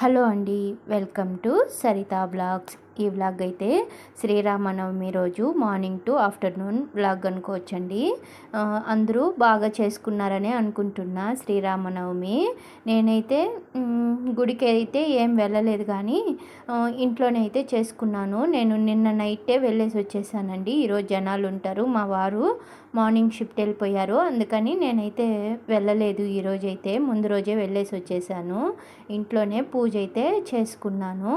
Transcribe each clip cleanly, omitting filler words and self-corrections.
Hello అండి, welcome to Saritha blogs. ఈ vlog అయితే శ్రీరామనవమి రోజు మార్నింగ్ టు ఆఫ్టర్నూన్ వ్లాగ్ అనుకోవచ్చండి. అందరూ బాగా చేసుకున్నారని అనుకుంటున్నా శ్రీరామనవమి. నేనైతే గుడికి అయితే ఏం వెళ్ళలేదు, కానీ ఇంట్లోనే అయితే చేసుకున్నాను. నేను నిన్న నైటే వెళ్ళేసి వచ్చేసానండి. ఈరోజు జనాలు ఉంటారు, మా వారు మార్నింగ్ షిఫ్ట్ వెళ్ళిపోయారు, అందుకని నేనైతే వెళ్ళలేదు. ఈరోజైతే ముందు రోజే వెళ్ళేసి వచ్చేసాను. ఇంట్లోనే పూజ అయితే చేసుకున్నాను.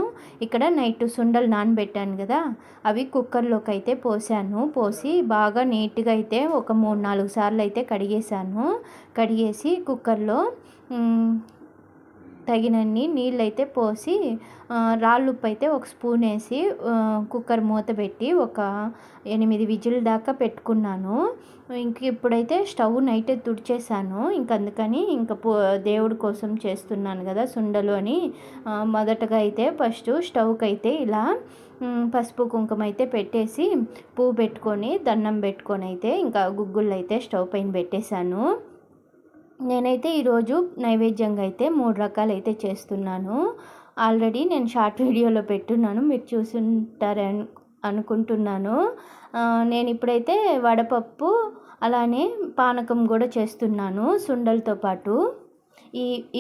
ఇక్కడ నైట్ సుండలు నానబెట్టాను కదా, అవి కుక్కర్లోకి అయితే పోసి బాగా నీట్గా అయితే ఒక 3-4 సార్లు అయితే కడిగేసి కుక్కర్లో తగినన్ని నీళ్ళు అయితే పోసి రాళ్ళుప్పు అయితే ఒక స్పూన్ వేసి కుక్కర్ మూత పెట్టి ఒక 8 విజిల్ దాకా పెట్టుకున్నాను. ఇంక ఇప్పుడైతే స్టవ్ నైటే తుడిచేసాను. అందుకని దేవుడి కోసం చేస్తున్నాను కదా సుండలు అని, మొదటగా అయితే ఫస్ట్ స్టవ్కి అయితే ఇలా పసుపు కుంకుమ అయితే పెట్టేసి పువ్వు పెట్టుకొని దండం పెట్టుకొని అయితే ఇంకా గుగ్గుళ్ళు అయితే స్టవ్ పైన పెట్టేశాను. నేనైతే ఈరోజు నైవేద్యంగా అయితే 3 రకాలు అయితే చేస్తున్నాను. ఆల్రెడీ నేను షార్ట్ వీడియోలో పెట్టున్నాను, మీరు చూసుంటారని అనుకుంటున్నాను. నేను ఇప్పుడైతే వడపప్పు అలానే పానకం కూడా చేస్తున్నాను సుండలతో పాటు.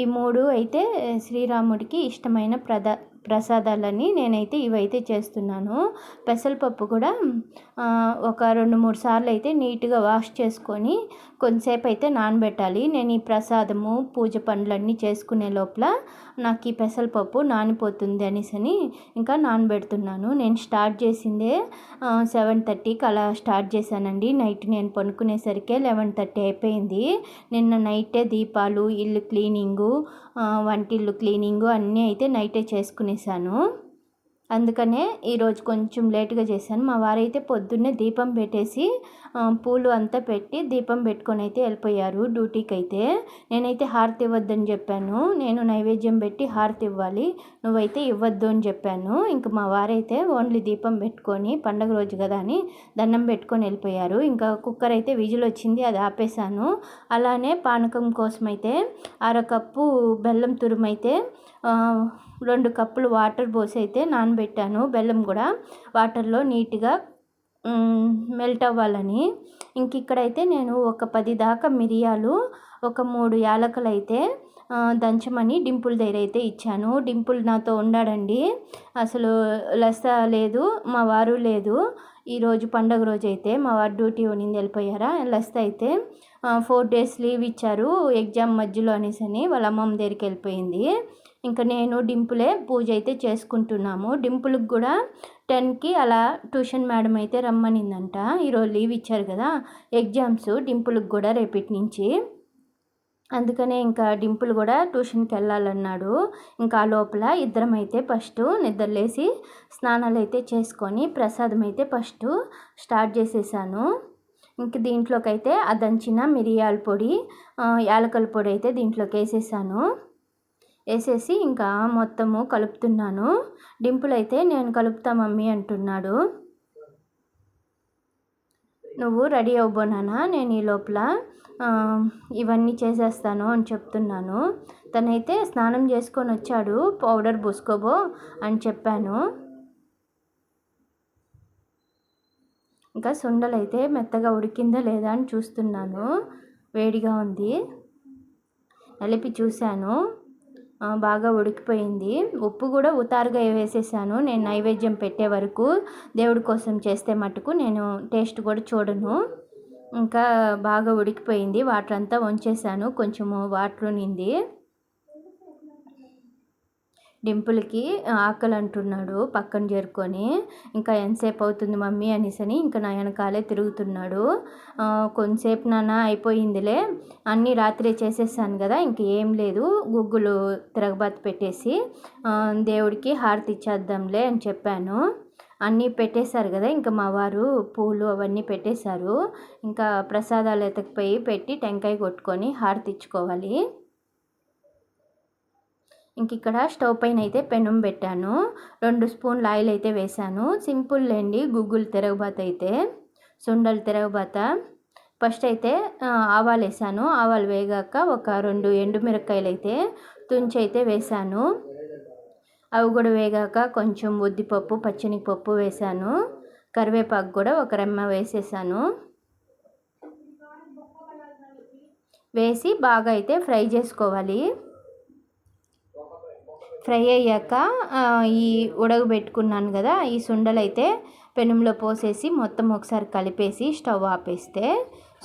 ఈ 3 అయితే శ్రీరాముడికి ఇష్టమైన ప్రసాదాలని నేనైతే ఇవైతే చేస్తున్నాను. పెసరపప్పు కూడా ఒక 2-3 సార్లు అయితే నీట్గా వాష్ చేసుకొని కొంతసేపు అయితే నానబెట్టాలి. నేను ఈ ప్రసాదము పూజ పనులన్నీ చేసుకునే లోపల నాకు ఈ పెసరపప్పు నానిపోతుంది అనేసి ఇంకా నానబెడుతున్నాను. నేను స్టార్ట్ చేసిందే 7:30కి అలా స్టార్ట్ చేశానండి. నైట్ నేను పనుకునేసరికి 11:30 అయిపోయింది. నిన్న నైటే దీపాలు, ఇల్లు క్లీనింగు, వంటిల్లు క్లీనింగు అన్నీ అయితే నైటే చేసుకునేసాను. అందుకనే ఈరోజు కొంచెం లేట్గా చేశాను. మా వారైతే పొద్దున్నే దీపం పెట్టేసి పూలు అంతా పెట్టి దీపం పెట్టుకొని అయితే వెళ్ళిపోయారు డ్యూటీకి. అయితే నేనైతే హారతి ఇవ్వద్దని చెప్పాను. నేను నైవేద్యం పెట్టి హారతి ఇవ్వాలి, నువ్వైతే ఇవ్వద్దు అని చెప్పాను. ఇంకా మా వారైతే ఓన్లీ దీపం పెట్టుకొని పండగ రోజు కదా అని దండం పెట్టుకొని వెళ్ళిపోయారు. ఇంకా కుక్కర్ అయితే విజిల్ వచ్చింది, అది ఆపేసాను. అలానే పానకం కోసం అయితే 1/2 కప్పు బెల్లం తురుమైతే 2 కప్పులు వాటర్ పోసి అయితే నానబెట్టాను. బెల్లం కూడా వాటర్లో నీట్గా మెల్ట్ అవ్వాలని. ఇక్కడైతే నేను ఒక 10 దాకా మిరియాలు, ఒక 3 యాలకులు అయితే దంచమని డింపుల్ దగ్గర అయితే ఇచ్చాను. డింపుల్ నాతో ఉండాడండి, అసలు లెస్స లేదు, మా వారు లేదు. ఈరోజు పండగ రోజు అయితే మా వారు డ్యూటీ ఉనింది, వెళ్ళిపోయారా. లెస్స అయితే 4 days లీవ్ ఇచ్చారు ఎగ్జామ్ మధ్యలో అనేసి వాళ్ళ అమ్మమ్మ దగ్గరికి వెళ్ళిపోయింది. ఇంకా నేను డింపులే పూజ అయితే చేసుకుంటున్నాము. డింపుల్కి కూడా 10కి అలా ట్యూషన్ మేడం అయితే రమ్మనిందంట. ఈరోజు లీవ్ ఇచ్చారు కదా, ఎగ్జామ్స్ డింపుల్కి కూడా రేపటి నుంచి. అందుకనే ఇంకా డింపుల్ కూడా ట్యూషన్కి వెళ్ళాలన్నాడు. ఇంకా లోపల ఇద్దరం అయితే ఫస్ట్ నిద్రలేసి స్నానాలు అయితే చేసుకొని ప్రసాదం అయితే ఫస్ట్ స్టార్ట్ చేసేసాను. దీంట్లోకి అయితే ఆ దంచిన మిరియాల పొడి, యాలకల పొడి అయితే దీంట్లోకి వేసేసి ఇంకా మొత్తము కలుపుతున్నాను. డింపుల్ అయితే నేను కలుపుతా మమ్మీ అంటున్నాడు. నువ్వు రెడీ అవ్వబోనానా, నేను ఈ లోపల ఇవన్నీ చేసేస్తాను అని చెప్తున్నాను. తనైతే స్నానం చేసుకొని వచ్చాడు, పౌడర్ పూసుకోబో అని చెప్పాను. ఇంకా సుండలైతే మెత్తగా ఉడికిందా లేదా అని చూస్తున్నాను. వేడిగా ఉంది, నలిపి చూశాను, బాగా ఉడికిపోయింది. ఉప్పు కూడా ఉతారుగా వేసేసాను. నేను నైవేద్యం పెట్టే వరకు దేవుడి కోసం చేస్తే మటుకు నేను టేస్ట్ కూడా చూడను. ఇంకా బాగా ఉడికిపోయింది, వాటర్ అంతా వంచేసాను, కొంచెము వాటర్ నింది. డింపుల్కి ఆకలి అంటున్నాడు పక్కన చేరుకొని. ఇంకా ఎంతసేపు అవుతుంది మమ్మీ అనేసి ఇంకా నా వెనకాలే తిరుగుతున్నాడు. కొంతసేపు నాన్న అయిపోయిందిలే, అన్నీ రాత్రే చేసేసాను కదా, ఇంక ఏం లేదు, గుగ్గులు తిరగబాత పెట్టేసి దేవుడికి హారతి ఇచ్చేద్దాంలే అని చెప్పాను. అన్నీ పెట్టేశారు కదా, ఇంకా మా వారు పూలు అవన్నీ పెట్టేశారు. ఇంకా ప్రసాదాలు ఎతకపోయి పెట్టి టెంకాయ కొట్టుకొని హారతి ఇచ్చుకోవాలి. ఇక్కడ స్టవ్ పైన అయితే పెనం పెట్టాను, 2 స్పూన్లు ఆయిల్ అయితే వేసాను. సింపుల్ లేండి గుగ్గులు తిరగబాత అయితే, సుండలు తిరగబాత. ఫస్ట్ అయితే ఆవాలు వేసాను. ఆవాలు వేగాక ఒక 2 ఎండుమిరపకాయలు అయితే తుంచి అయితే వేసాను. అవి కూడా వేగాక కొంచెం ఉద్దిపప్పు పచ్చెనగపప్పు వేసాను, కరివేపాకు కూడా ఒక రెమ్మ వేసేసాను. వేసి బాగా అయితే ఫ్రై చేసుకోవాలి. ఫ్రై అయ్యాక ఈ ఉడకబెట్టుకున్నాను కదా ఈ సుండలు అయితే పెనంలో పోసేసి మొత్తం ఒకసారి కలిపేసి స్టవ్ ఆపేస్తే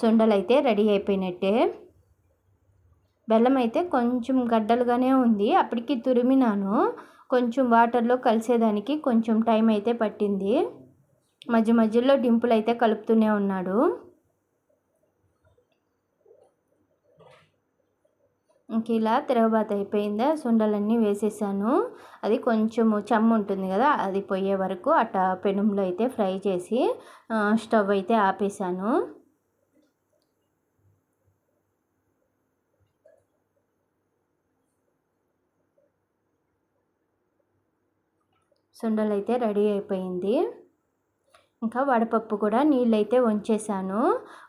సుండలు అయితే రెడీ అయిపోయినట్టే. బెల్లం అయితే కొంచెం గడ్డలుగానే ఉంది, అప్పటికి తురిమినాను. కొంచెం వాటర్లో కలిసేదానికి కొంచెం టైం అయితే పట్టింది. మధ్య మధ్యలో డింపుల్ అయితే కలుపుతూనే ఉన్నాడు. ఇంక ఇలా తిరగబాత అయిపోయిందా, సుండలన్నీ వేసేసాను. అది కొంచెము చెమ్మ ఉంటుంది కదా అది పోయే వరకు అట్ట పెనంలో అయితే ఫ్రై చేసి స్టవ్ అయితే ఆపేసాను. సుండలు అయితే రెడీ అయిపోయింది. ఇంకా వడపప్పు కూడా నీళ్ళైతే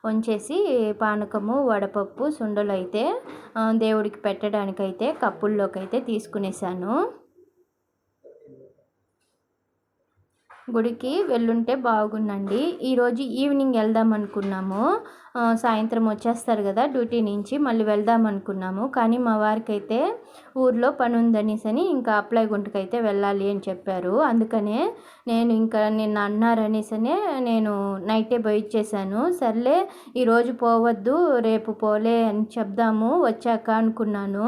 వంచేసి పానకము వడపప్పు సుండలు అయితే దేవుడికి పెట్టడానికైతే కప్పుల్లోకి అయితే తీసుకునేసాను. గుడికి వెళ్ళుంటే బాగుండండి. ఈరోజు ఈవినింగ్ వెళ్దాం అనుకున్నాము, సాయంత్రం వచ్చేస్తారు కదా డ్యూటీ నుంచి, మళ్ళీ వెళ్దాం అనుకున్నాము. కానీ మా వారికి అయితే ఊర్లో పని ఉందనేసని ఇంకా అప్లై గుంటకైతే వెళ్ళాలి అని చెప్పారు. అందుకనే నేను ఇంకా నిన్న అన్నారనేసనే నేను నైటే బయటచేసాను. సర్లే ఈరోజు పోవద్దు రేపు పోలే అని చెప్దాము వచ్చాక అనుకున్నాను.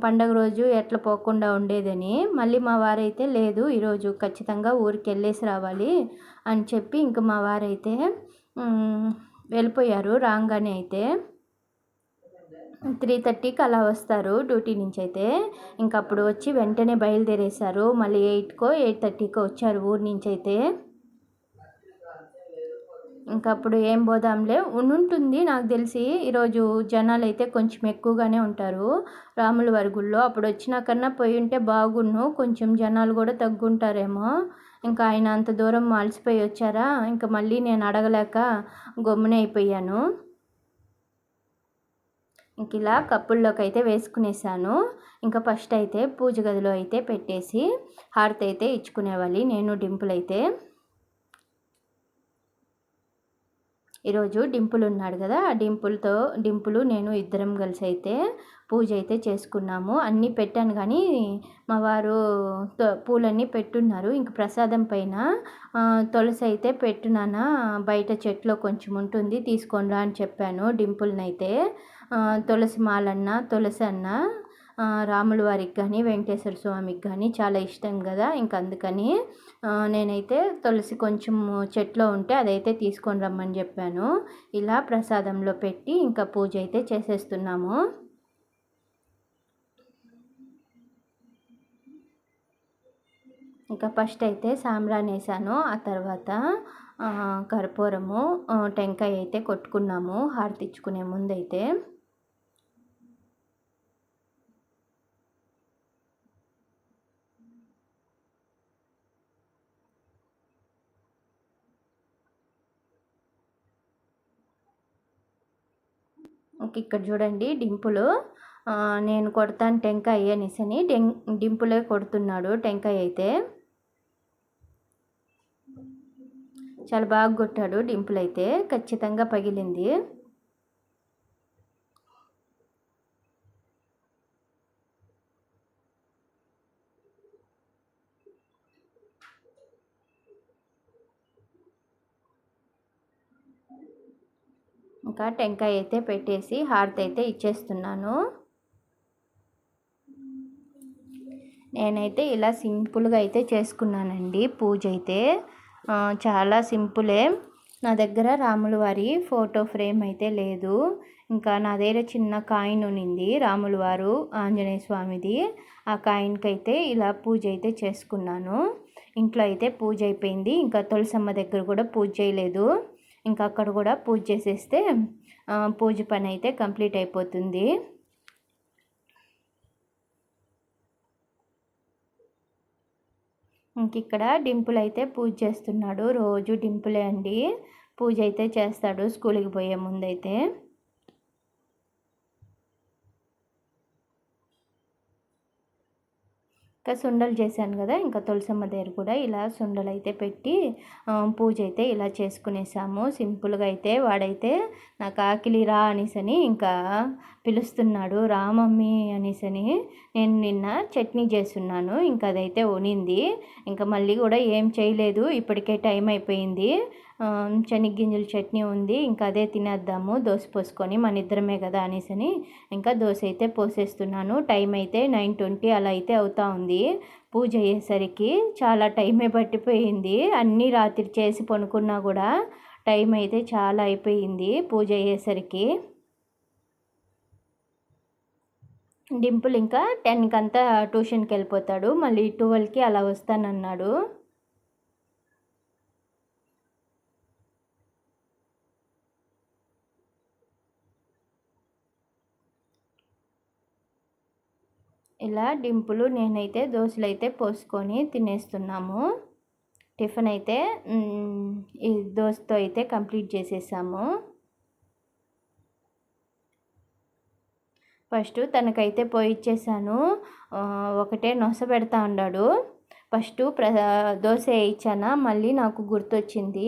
పండగ రోజు ఎట్లా పోకుండా ఉండేదని. మళ్ళీ మా వారైతే లేదు ఈరోజు ఖచ్చితంగా ఊరికి వెళ్ళేసి రావాలి అని చెప్పి ఇంక మా వారైతే వెళ్ళిపోయారు. రాగానే అయితే 3:30కి అలా వస్తారు డ్యూటీ నుంచి అయితే. ఇంక అప్పుడు వచ్చి వెంటనే బయలుదేరేశారు. మళ్ళీ 8కో 8:30కో వచ్చారు ఊరి నుంచి అయితే. ఇంకా అప్పుడు ఏం పోదాంలే ఉంటుంది నాకు తెలిసి. ఈరోజు జనాలు అయితే కొంచెం ఎక్కువగానే ఉంటారు రాముల వారి గుళ్ళో. అప్పుడు వచ్చినా కన్నా పోయి ఉంటే బాగుండు, కొంచెం జనాలు కూడా తగ్గుంటారేమో. ఇంకా ఆయన అంత దూరం అలసిపోయి వచ్చారా, ఇంకా మళ్ళీ నేను అడగలేక గమ్మునే అయిపోయాను. ఇంక ఇలా కప్పుల్లోకి అయితే వేసుకునేసాను. ఇంకా ఫస్ట్ అయితే పూజ గదిలో అయితే పెట్టేసి హారతి అయితే ఇచ్చుకునేవాలి నేను డింపుల్ అయితే. ఈరోజు డింపుల్ ఉన్నాడు కదా, ఆ డింపులు నేను ఇద్దరం కలిసి అయితే పూజ అయితే చేసుకున్నాము. అన్నీ పెట్టాను కానీ మా వారు పూలన్నీ పెట్టున్నారు. ఇంక ప్రసాదం పైన తులసి అయితే పెట్టున్నానా, బయట చెట్లో కొంచెం ఉంటుంది తీసుకోండి అని చెప్పాను డింపుల్ని అయితే. తులసి మాలన్న తులసి అన్న రాముల వారికి కానీ వెంకటేశ్వర స్వామికి కానీ చాలా ఇష్టం కదా, ఇంక అందుకని నేనైతే తులసి కొంచెం చెట్లో ఉంటే అదైతే తీసుకొని రమ్మని చెప్పాను. ఇలా ప్రసాదంలో పెట్టి ఇంకా పూజ అయితే చేసేస్తున్నాము. ఇంకా ఫస్ట్ అయితే సాంబ్రాణి వేసాను, ఆ తర్వాత కర్పూరము టెంకాయ అయితే కొట్టుకున్నాము హారతి ఇచ్చుకునే ముందైతే. ఇక్కడ చూడండి డింపులు నేను కొడతాను టెంకాయ అనేసని డింపులే కొడుతున్నాడు టెంకాయ అయితే. చాలా బాగా కొట్టాడు డింపుల్ అయితే, ఖచ్చితంగా పగిలింది. ఇంకా టెంకాయ అయితే పెట్టేసి హారతి అయితే ఇచ్చేస్తున్నాను. నేనైతే ఇలా సింపుల్గా అయితే చేసుకున్నానండి పూజ అయితే, చాలా సింపులే. నా దగ్గర రాముల వారి ఫోటో ఫ్రేమ్ అయితే లేదు. ఇంకా నా దగ్గర చిన్న కాయిన్ ఉన్నింది రాముల వారు ఆంజనేయ స్వామిది. ఆ కాయిన్కి అయితే ఇలా పూజ అయితే చేసుకున్నాను. ఇంట్లో అయితే పూజ అయిపోయింది. ఇంకా తులసమ్మ దగ్గర కూడా పూజ చేయలేదు. ఇంకా అక్కడ కూడా పూజ చేసేస్తే పూజ పని అయితే కంప్లీట్ అయిపోతుంది. ఇంక ఇక్కడ డింపుల్ అయితే పూజ చేస్తున్నాడు. రోజు డింపులే అండి పూజ అయితే చేస్తాడు స్కూల్కి పోయే ముందైతే. ఇంకా సుండలు చేశాను కదా, ఇంకా తులసమ్మ దగ్గర కూడా ఇలా సుండలు అయితే పెట్టి పూజ అయితే ఇలా చేసుకునేసాము. సింపుల్గా అయితే వాడైతే నాకు ఆకిలి రా అనేసని ఇంకా పిలుస్తున్నాడు, రా మమ్మీ అనేసని. నేను నిన్న చట్నీ చేస్తున్నాను, ఇంకా అదైతే ఉనింది. ఇంకా మళ్ళీ కూడా ఏం చేయలేదు, ఇప్పటికే టైం అయిపోయింది. శనగ్గింజల చట్నీ ఉంది, ఇంకా అదే తినేద్దాము దోశ పోసుకొని, మన ఇద్దరమే కదా అనేసని ఇంకా దోశ అయితే పోసేస్తున్నాను. టైం అయితే 9:20 అలా అయితే అవుతా ఉంది. పూజ అయ్యేసరికి చాలా టైమే పట్టిపోయింది. అన్నీ రాత్రి చేసి పనుకున్నా కూడా టైం అయితే చాలా అయిపోయింది పూజ అయ్యేసరికి. డింపుల్ ఇంకా 10కి అంతా ట్యూషన్కి వెళ్ళిపోతాడు, మళ్ళీ 12కి అలా వస్తానన్నాడు. ఇలా డింపులు నేనైతే దోశలు అయితే పోసుకొని తినేస్తున్నాము. టిఫిన్ అయితే ఈ దోశతో అయితే కంప్లీట్ చేసేసాము. ఫస్ట్ తనకైతే పోయిచ్చేసాను. ఒకటే నొస పెడతా ఉన్నాడు. ఫస్ట్ దోశ వేయించానా, మళ్ళీ నాకు గుర్తొచ్చింది,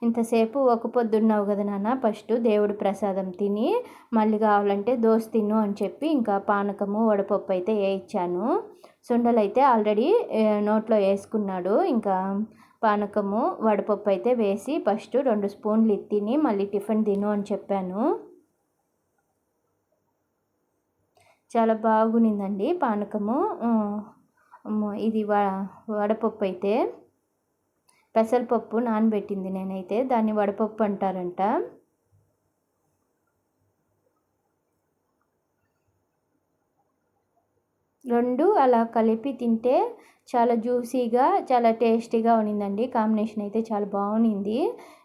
ఇంతసేపు ఒక పొద్దున్నావు కదా నాన్న, ఫస్ట్ దేవుడి ప్రసాదం తిని మళ్ళీ కావాలంటే దోశ తిను అని చెప్పి ఇంకా పానకము వడపప్పు అయితే వేయించాను. సుండలు అయితే ఆల్రెడీ నోట్లో వేసుకున్నాడు. ఇంకా పానకము వడపప్పు అయితే వేసి ఫస్ట్ 2 స్పూన్లు తిని మళ్ళీ టిఫిన్ తిను అని చెప్పాను. చాలా బాగునిందండి పానకము. ఇది వడపప్పు అయితే పెసరపప్పు నానబెట్టింది నేనైతే, దాన్ని వడపప్పు అంటారంట. రెండు అలా కలిపి తింటే చాలా జ్యూసీగా చాలా టేస్టీగా ఉన్నిందండి. కాంబినేషన్ అయితే చాలా బాగుంది.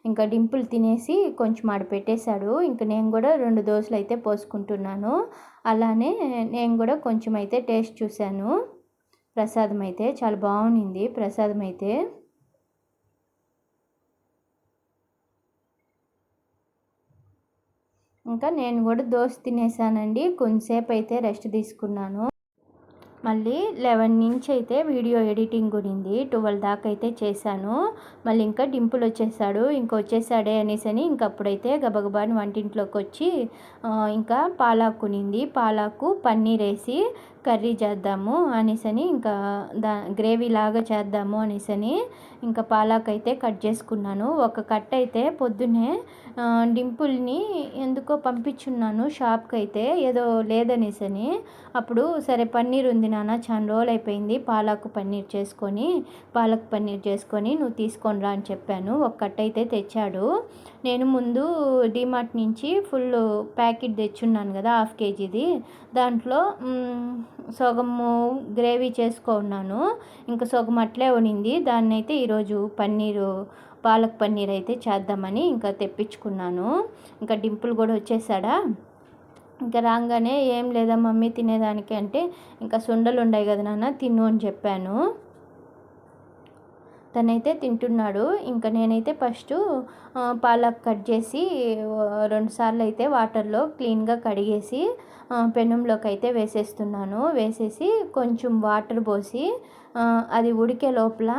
ఇంకా డింపుల్ తినేసి కొంచెం ఆడ పెట్టేశాడు. ఇంకా నేను కూడా 2 దోశలు అయితే పోసుకుంటున్నాను. అలానే నేను కూడా కొంచెం అయితే టేస్ట్ చూశాను. ప్రసాదం అయితే చాలా బాగుంది. ప్రసాదం అయితే ఇంకా నేను కూడా దోశ తినేసానండి. కొంచెంసేపు అయితే రెస్ట్ తీసుకున్నాను. మళ్ళీ 11 నుంచి అయితే వీడియో ఎడిటింగ్ ఉన్నింది, 12 దాకా అయితే చేశాను. మళ్ళీ ఇంకా డింపుల్ వచ్చేసాడు, ఇంకా వచ్చేసాడే అనేసని ఇంకప్పుడైతే గబగబాని వంటింట్లోకి వచ్చి ఇంకా పాలాకు ఉన్నింది, పాలాకు పన్నీర్ వేసి కర్రీ చేద్దాము అనేసని ఇంకా గ్రేవీ లాగా చేద్దాము అనేసని ఇంకా పాలాకు అయితే కట్ చేసుకున్నాను. ఒక కట్ అయితే పొద్దున్నే డింపుల్ని ఎందుకో పంపించున్నాను షాప్కి అయితే, ఏదో లేదనేసని. అప్పుడు సరే పన్నీర్ ఉంది నాన్న, చాలా రోజులు అయిపోయింది పాలాకు పన్నీర్ చేసుకొని నువ్వు తీసుకొని రా అని చెప్పాను. ఒక కట్ అయితే తెచ్చాడు. నేను ముందు డిమార్ట్ నుంచి ఫుల్ ప్యాకెట్ తెచ్చున్నాను కదా, 1/2 kgది. దాంట్లో సగము గ్రేవీ చేసుకున్నాను, ఇంకా సగం అట్లే ఉనింది. దాన్ని అయితే ఈరోజు పాలక్ పన్నీర్ అయితే చేద్దామని ఇంకా తెప్పించుకున్నాను. ఇంకా డింపుల్ కూడా వచ్చేసాడా. ఇంకా రాగానే ఏం లేదా మమ్మీ తినేదానికి అంటే, ఇంకా సుండలు ఉన్నాయి కదా నాన్న తిను అని చెప్పాను. తనైతే తింటున్నాడు. ఇంకా నేనైతే ఫస్ట్ పాలక్ కట్ చేసి 2 సార్లు అయితే వాటర్లో క్లీన్గా కడిగేసి పెనంలోకి అయితే వేసేస్తున్నాను. వేసేసి కొంచెం వాటర్ పోసి అది ఉడికే లోపల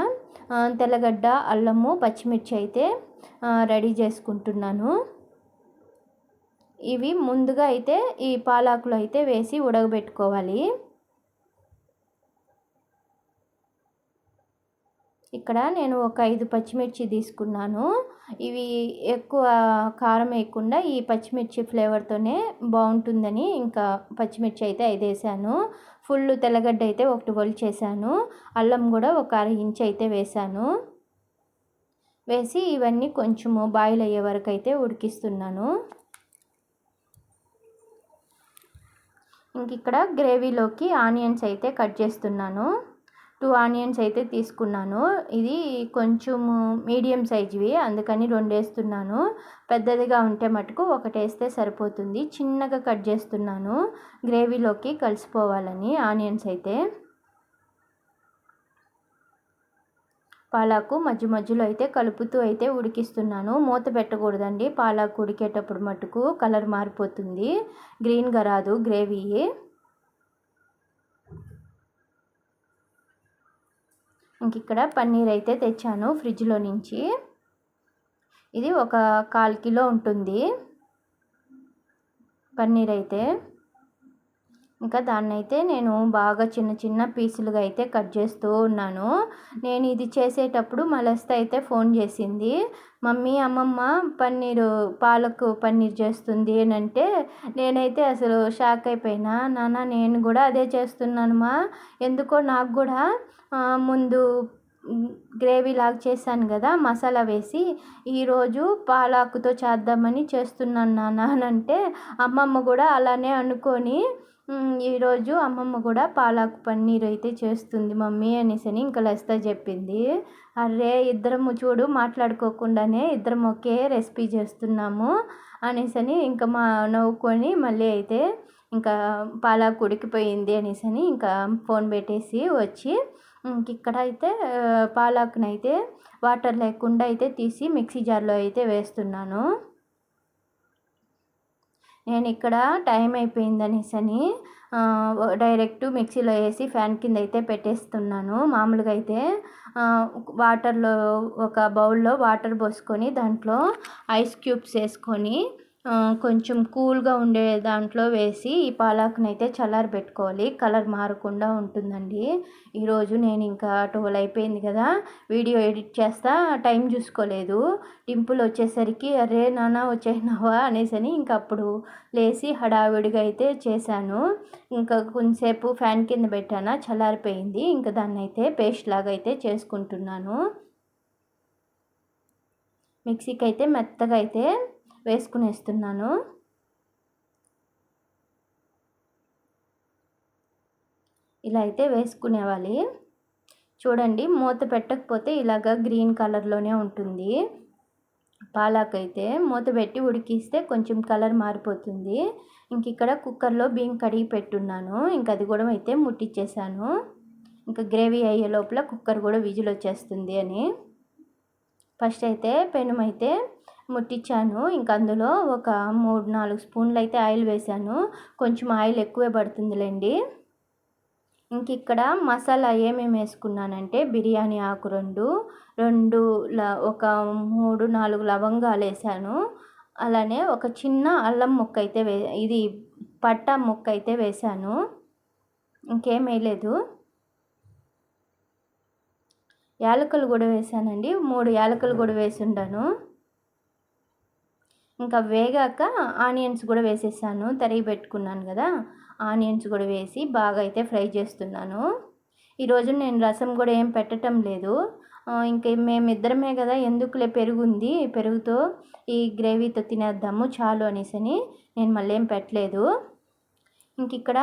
తెల్లగడ్డ, అల్లము, పచ్చిమిర్చి అయితే రెడీ చేసుకుంటున్నాను. ఇవి ముందుగా అయితే ఈ పాలాకులో అయితే వేసి ఉడకబెట్టుకోవాలి. ఇక్కడ నేను ఒక 5 పచ్చిమిర్చి తీసుకున్నాను. ఇవి ఎక్కువ కారం వేయకుండా ఈ పచ్చిమిర్చి ఫ్లేవర్తోనే బాగుంటుందని ఇంకా పచ్చిమిర్చి అయితే 5 వేసాను. ఫుల్ తెల్లగడ్డ అయితే ఒకటి ఒలిచేసాను. అల్లం కూడా ఒక 1/2 ఇంచ్ అయితే వేసాను. వేసి ఇవన్నీ కొంచెము బాయిల్ అయ్యే వరకు అయితే ఉడికిస్తున్నాను. ఇంక ఇక్కడ గ్రేవీలోకి ఆనియన్స్ అయితే కట్ చేస్తున్నాను. 2 ఆనియన్స్ అయితే తీసుకున్నాను. ఇది కొంచెము మీడియం సైజువి, అందుకని 2 వేస్తున్నాను. పెద్దదిగా ఉంటే మటుకు 1 వేస్తే సరిపోతుంది. చిన్నగా కట్ చేస్తున్నాను గ్రేవీలోకి కలిసిపోవాలని ఆనియన్స్ అయితే. పాలాకు మధ్య మధ్యలో అయితే కలుపుతూ అయితే ఉడికిస్తున్నాను. మూత పెట్టకూడదండి, పాలాకు ఉడికేటప్పుడు మటుకు కలర్ మారిపోతుంది, గ్రీన్గా రాదు గ్రేవీ. ఇంక ఇక్కడ పన్నీర్ అయితే తెచ్చాను ఫ్రిడ్జ్లో నుంచి. ఇది ఒక 1/4 కిలో ఉంటుంది పన్నీర్ అయితే. ఇంకా దాన్నైతే నేను బాగా చిన్న చిన్న పీసులుగా అయితే కట్ చేస్తూ ఉన్నాను. నేను ఇది చేసేటప్పుడు మలస్త అయితే ఫోన్ చేసింది. మమ్మీ అమ్మమ్మ పాలక్ పన్నీర్ చేస్తుంది అని అంటే, నేనైతే అసలు షాక్ అయిపోయినా. నాన్న నేను కూడా అదే చేస్తున్నానమ్మా, ఎందుకో నాకు కూడా ముందు గ్రేవీ లాగా చేశాను కదా మసాలా వేసి, ఈరోజు పాలాకుతో చేద్దామని చేస్తున్నాను నాన్న అని అంటే, అమ్మమ్మ కూడా అలానే అనుకొని ఈరోజు అమ్మమ్మ కూడా పాలాకు పన్నీర్ అయితే చేస్తుంది మమ్మీ అనేసని ఇంకా లస్తా చెప్పింది. అరే ఇద్దరము చూడు మాట్లాడుకోకుండానే ఇద్దరం ఒకే రెసిపీ చేస్తున్నాము అనేసని ఇంకా నవ్వుకొని మళ్ళీ అయితే ఇంకా పాలాకు ఉడికిపోయింది అనేసని ఇంకా ఫోన్ పెట్టేసి వచ్చి ఇక్కడ అయితే పాలాకునైతే వాటర్ లేకుండా అయితే తీసి మిక్సీ జార్లో అయితే వేస్తున్నాను. నేను ఇక్కడ టైం అయిపోయింది అనేసని డైరెక్ట్ మిక్సీలో వేసి ఫ్యాన్ కింద అయితే పెట్టేస్తున్నాను. మామూలుగా అయితే వాటర్లో ఒక బౌల్లో వాటర్ పోసుకొని దాంట్లో ఐస్ క్యూబ్స్ వేసుకొని కొంచెం కూల్గా ఉండే దాంట్లో వేసి ఈ పాలాకునైతే చల్లారబెట్టుకోవాలి, కలర్ మారకుండా ఉంటుందండి. ఈరోజు నేను ఇంకా 12 అయిపోయింది కదా, వీడియో ఎడిట్ చేస్తా టైం చూసుకోలేదు. డింపుల్ వచ్చేసరికి అరే నాన్న వచ్చేసినావా అనేసని ఇంకా అప్పుడు లేచి హడావిడిగా అయితే చేశాను. ఇంకా కొంచెంసేపు ఫ్యాన్ కింద పెట్టాను, చల్లారిపోయింది. ఇంకా దాన్ని అయితే పేస్ట్ లాగా అయితే చేసుకుంటున్నాను. మిక్సీకి అయితే మెత్తగా అయితే వేసుకునేస్తున్నాను. ఇలా అయితే వేసుకునేవాలి. చూడండి మూత పెట్టకపోతే ఇలాగ గ్రీన్ కలర్లోనే ఉంటుంది. పాలాకైతే మూత పెట్టి ఉడికిస్తే కొంచెం కలర్ మారిపోతుంది. ఇంక ఇక్కడ కుక్కర్లో బియ్యం కడిగి పెట్టున్నాను. ఇంక అది కూడా అయితే ముట్టించేసాను. ఇంకా గ్రేవీ అయ్యే లోపల కుక్కర్ కూడా విజిల్ వచ్చేస్తుంది అని ఫస్ట్ అయితే పెనం అయితే ముట్టించాను. ఇంక అందులో ఒక 3-4 స్పూన్లు అయితే ఆయిల్ వేసాను. కొంచెం ఆయిల్ ఎక్కువే పడుతుందిలేండి. ఇంక ఇక్కడ మసాలా ఏమేమి వేసుకున్నానంటే బిర్యానీ ఆకు 2 ఒక 3-4 లవంగాలు వేసాను. అలానే ఒక చిన్న అల్లం ముక్క అయితే ఇది పట్టా ముక్క అయితే వేసాను. ఇంకేం వేయలేదు. యాలకులు కూడా వేసానండి, 3 యాలకులు కూడా వేసి ఉండాను. ఇంకా వేగాక ఆనియన్స్ కూడా వేసేసాను, తరిగి పెట్టుకున్నాను కదా, ఆనియన్స్ కూడా వేసి బాగా అయితే ఫ్రై చేస్తున్నాను. ఈరోజు నేను రసం కూడా ఏం పెట్టడం లేదు. ఇంకా మేమిద్దరమే కదా, ఎందుకులే పెరుగుంది, పెరుగుతో ఈ గ్రేవీతో తినేద్దాము చాలు అనేసని నేను మళ్ళీ ఏం పెట్టలేదు. ఇంక ఇక్కడ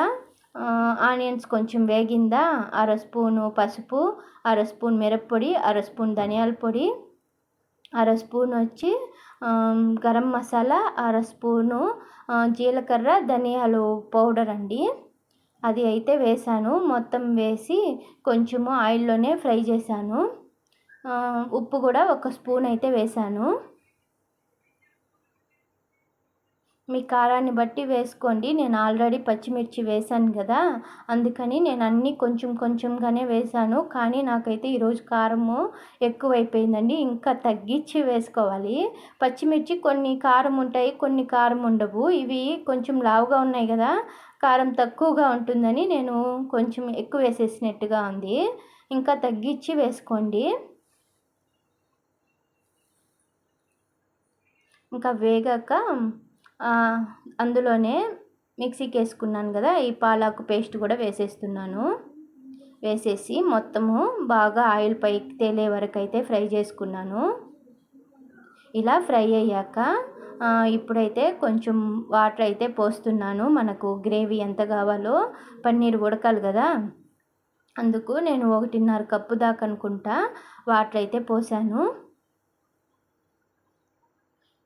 ఆనియన్స్ కొంచెం వేగిందా, 1/2 స్పూను పసుపు, 1/2 స్పూన్ మిరప్పొడి, 1/2 స్పూన్ ధనియాల పొడి, 1/2 స్పూన్ వచ్చి గరం మసాలా, 1/2 స్పూను జీలకర్ర ధనియాలు పౌడర్ అండి, అది అయితే వేసాను. మొత్తం వేసి కొంచెము ఆయిల్లోనే ఫ్రై చేశాను. ఉప్పు కూడా 1 స్పూన్ అయితే వేసాను. మీ కారాన్ని బట్టి వేసుకోండి. నేను ఆల్రెడీ పచ్చిమిర్చి వేసాను కదా, అందుకని నేను అన్నీ కొంచెం కొంచెంగానే వేసాను. కానీ నాకైతే ఈరోజు కారము ఎక్కువైపోయిందండి, ఇంకా తగ్గించి వేసుకోవాలి. పచ్చిమిర్చి కొన్ని కారం ఉంటాయి, కొన్ని కారం ఉండవు. ఇవి కొంచెం లావుగా ఉన్నాయి కదా, కారం తక్కువగా ఉంటుందని నేను కొంచెం ఎక్కువ వేసేసినట్టుగా ఉంది. ఇంకా తగ్గించి వేసుకోండి. ఇంకా వేగాక అందులోనే మిక్సీకి వేసుకున్నాను కదా, ఈ పాలాకు పేస్ట్ కూడా వేసేస్తున్నాను. వేసేసి మొత్తము బాగా ఆయిల్ పైకి తేలే వరకు అయితే ఫ్రై చేసుకున్నాను. ఇలా ఫ్రై అయ్యాక ఇప్పుడైతే కొంచెం వాటర్ అయితే పోస్తున్నాను. మనకు గ్రేవీ ఎంత కావాలో, పన్నీర్ ఉడకాలి కదా, అందుకు నేను 1.5 కప్పు దాకా అనుకుంటా వాటర్ అయితే పోసాను.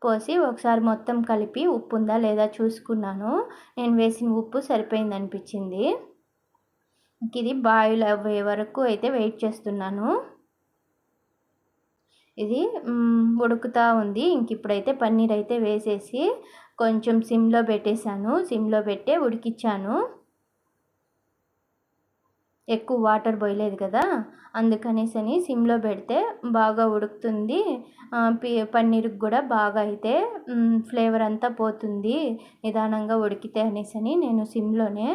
పోసి ఒకసారి మొత్తం కలిపి ఉప్పు ఉందా లేదా చూసుకున్నాను. నేను వేసిన ఉప్పు సరిపోయింది అనిపించింది. ఇది బాయిల్ అవ్వే వరకు అయితే వెయిట్ చేస్తున్నాను. ఇది ఉడుకుతూ ఉంది. ఇంక ఇప్పుడైతే పన్నీర్ అయితే వేసేసి కొంచెం సిమ్లో పెట్టేశాను. సిమ్లో పెట్టే ఉడికిచ్చాను. ఎక్కువ వాటర్ పోయలేదు కదా, అందుకనేసని సిమ్లో పెడితే బాగా ఉడుకుతుంది. పన్నీర్కి కూడా బాగా అయితే ఫ్లేవర్ అంతా పోతుంది నిదానంగా ఉడికితే అనేసని నేను సిమ్లోనే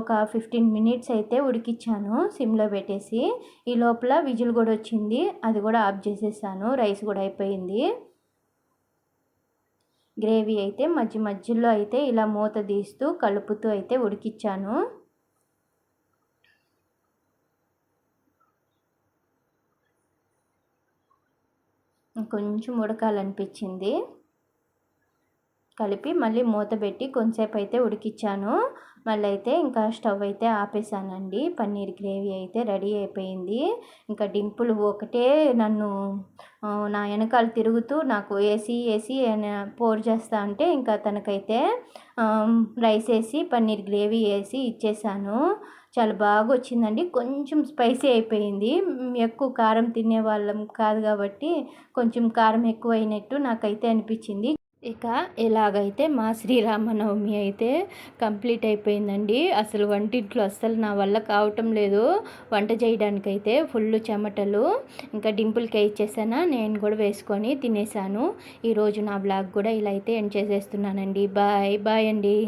ఒక 15 మినిట్స్ అయితే ఉడికించాను సిమ్లో పెట్టేసి. ఈ లోపల విజిల్ కూడా వచ్చింది, అది కూడా ఆఫ్ చేసేసాను. రైస్ కూడా అయిపోయింది. గ్రేవీ అయితే మధ్యలో అయితే ఇలా మూత తీస్తూ కలుపుతూ అయితే ఉడికించాను. కొంచెం ఉడకాలనిపించింది, కలిపి మళ్ళీ మూత పెట్టి కొంచెంసేపు అయితే ఉడికించాను. మళ్ళీ అయితే ఇంకా స్టవ్ అయితే ఆపేసానండి. పన్నీర్ గ్రేవీ అయితే రెడీ అయిపోయింది. ఇంకా డింపుల్ ఒకటే నన్ను నా వెనకాల తిరుగుతూ నాకు వేసి పోర్ చేస్తా అంటే ఇంకా తనకైతే రైస్ వేసి పన్నీర్ గ్రేవీ వేసి ఇచ్చేసాను. చాలా బాగా వచ్చిందండి. కొంచెం స్పైసీ అయిపోయింది, ఎక్కువ కారం తినే వాళ్ళం కాదు కాబట్టి కొంచెం కారం ఎక్కువ అయినట్టు నాకైతే అనిపించింది. ఇక ఎలాగైతే మా శ్రీరామనవమి అయితే కంప్లీట్ అయిపోయిందండి. అసలు వంటింట్లో అస్సలు నా వల్ల కావటం లేదు వంట చేయడానికైతే, ఫుల్ చెమటలు. ఇంకా డింపుల్కి ఇచ్చేసాను, నేను కూడా వేసుకొని తినేసాను. ఈరోజు నా బ్లాగ్ కూడా ఇలా అయితే ఎండ్ చేసేస్తున్నానండి. బాయ్ బాయ్ అండి.